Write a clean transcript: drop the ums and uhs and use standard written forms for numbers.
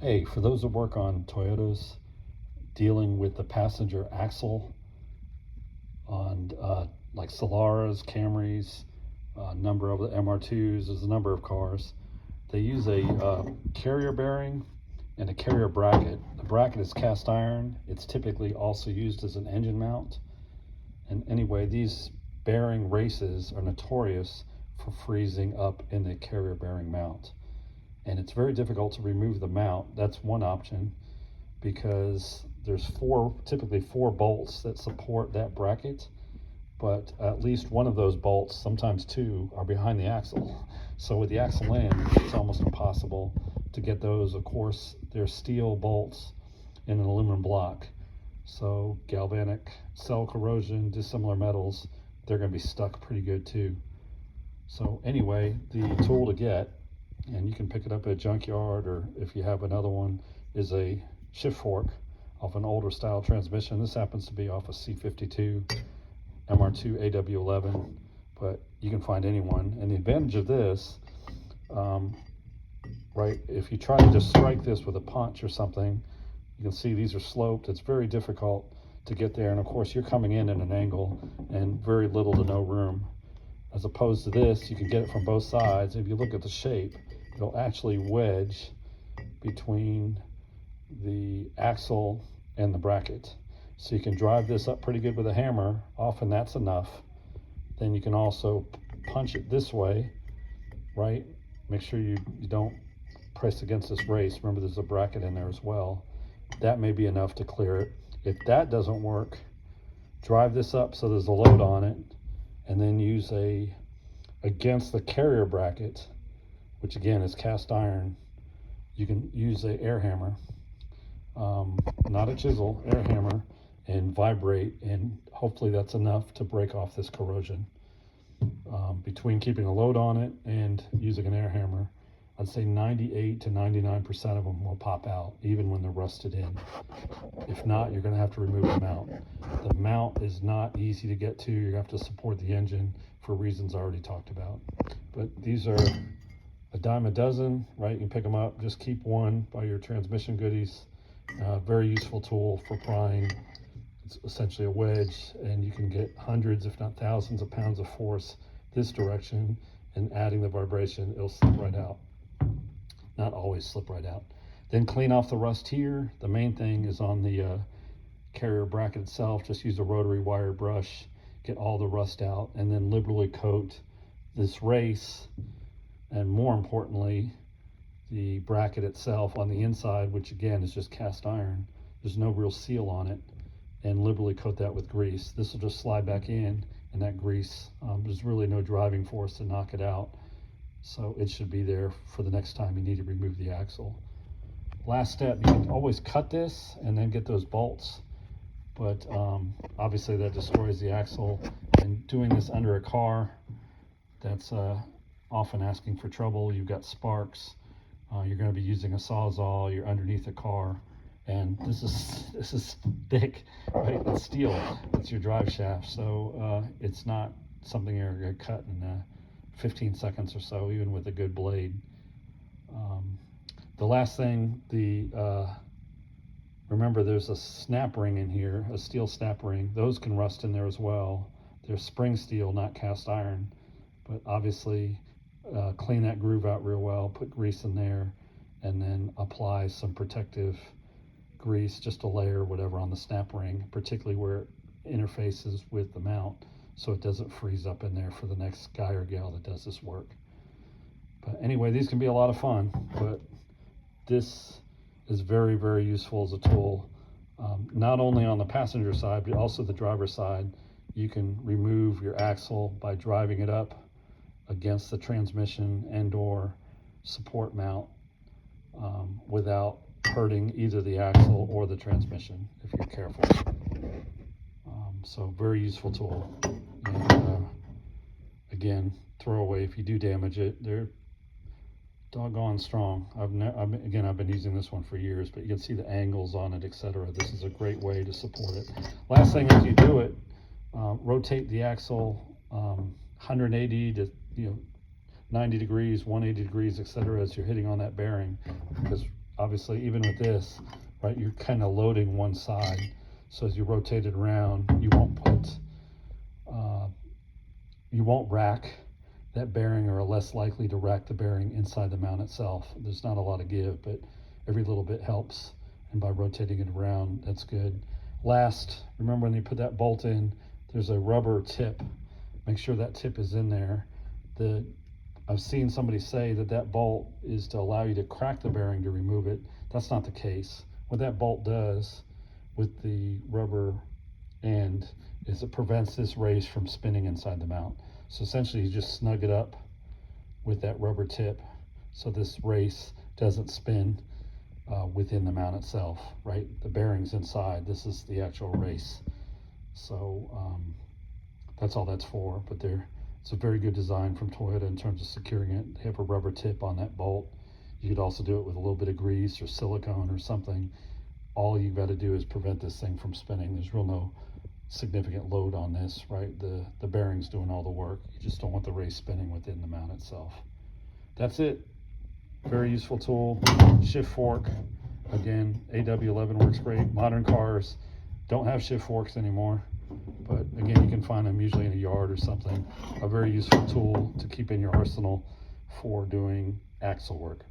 Hey, for those that work on Toyotas, dealing with the passenger axle on like Solaras, Camrys, a number of the MR2s, there's a number of cars. They use a carrier bearing and a carrier bracket. The bracket is cast iron. It's typically also used as an engine mount. And anyway, these bearing races are notorious for freezing up in the carrier bearing mount. And it's very difficult to remove the mount. That's one option, because there's typically four bolts that support that bracket, but at least one of those bolts, sometimes two, are behind the axle. So with the axle in, it's almost impossible to get those. Of course, they're steel bolts in an aluminum block, so galvanic, cell corrosion, dissimilar metals, they're going to be stuck pretty good too. So anyway, the tool to get, and you can pick it up at a junkyard, or if you have another one, is a shift fork off an older style transmission. This happens to be off a C52 MR2 AW11, but you can find any one. And the advantage of this, right, if you try to just strike this with a punch or something, you can see these are sloped. It's very difficult to get there, and of course you're coming in at an angle and very little to no room. As opposed to this, you can get it from both sides. If you look at the shape, it'll actually wedge between the axle and the bracket. So you can drive this up pretty good with a hammer. Often that's enough. Then you can also punch it this way, right? Make sure you don't press against this race. Remember, there's a bracket in there as well. That may be enough to clear it. If that doesn't work, drive this up so there's a load on it, and then use against the carrier bracket, which again is cast iron. You can use a air hammer, not a chisel, air hammer, and vibrate, and hopefully that's enough to break off this corrosion. Between keeping a load on it and using an air hammer, I'd say 98 to 99% of them will pop out, even when they're rusted in. If not, you're going to have to remove the mount. The mount is not easy to get to. You have to support the engine for reasons I already talked about. But these are a dime a dozen, right? You can pick them up. Just keep one by your transmission goodies. Very useful tool for prying. It's essentially a wedge, and you can get hundreds, if not thousands, of pounds of force this direction, and adding the vibration, it'll slip right out. Not always slip right out. Then clean off the rust here. The main thing is on the carrier bracket itself. Just use a rotary wire brush, get all the rust out, and then liberally coat this race, and more importantly, the bracket itself on the inside, which again is just cast iron. There's no real seal on it, and liberally coat that with grease. This will just slide back in, and that grease, there's really no driving force to knock it out. So it should be there for the next time you need to remove the axle. Last step, you can always cut this and then get those bolts, but obviously that destroys the axle. And doing this under a car, that's often asking for trouble. You've got sparks, you're going to be using a Sawzall, you're underneath a car, and this is thick, right? It's steel, it's your drive shaft, so it's not something you're going to cut in 15 seconds or so, even with a good blade. The last thing, remember there's a snap ring in here, a steel snap ring. Those can rust in there as well. They're spring steel, not cast iron, but obviously clean that groove out real well, put grease in there, and then apply some protective grease, just a layer, whatever, on the snap ring, particularly where it interfaces with the mount, so it doesn't freeze up in there for the next guy or gal that does this work. But anyway, these can be a lot of fun, but this is very, very useful as a tool, not only on the passenger side, but also the driver's side. You can remove your axle by driving it up against the transmission and or support mount without hurting either the axle or the transmission if you're careful. So very useful tool. And again, throw away if you do damage it. They're doggone strong. I've been using this one for years, but you can see the angles on it, etc. This is a great way to support it. Last thing, as you do it, rotate the axle 180 to 90 degrees, 180 degrees, etc. as you're hitting on that bearing, because obviously, even with this, right, you're kind of loading one side. So as you rotate it around, you won't rack that bearing, or are less likely to rack the bearing inside the mount itself. There's not a lot of give, but every little bit helps. And by rotating it around, that's good. Last, remember when you put that bolt in, there's a rubber tip. Make sure that tip is in there. I've seen somebody say that bolt is to allow you to crack the bearing to remove it. That's not the case. What that bolt does with the rubber end is it prevents this race from spinning inside the mount. So essentially you just snug it up with that rubber tip so this race doesn't spin within the mount itself, right? The bearing's inside, this is the actual race. So that's all that's for, but it's a very good design from Toyota in terms of securing it. They have a rubber tip on that bolt. You could also do it with a little bit of grease or silicone or something. All you've got to do is prevent this thing from spinning. There's no significant load on this, right? The bearing's doing all the work. You just don't want the race spinning within the mount itself. That's it. Very useful tool. Shift fork. Again, AW11 works great. Modern cars don't have shift forks anymore, but again, you can find them usually in a yard or something. A very useful tool to keep in your arsenal for doing axle work.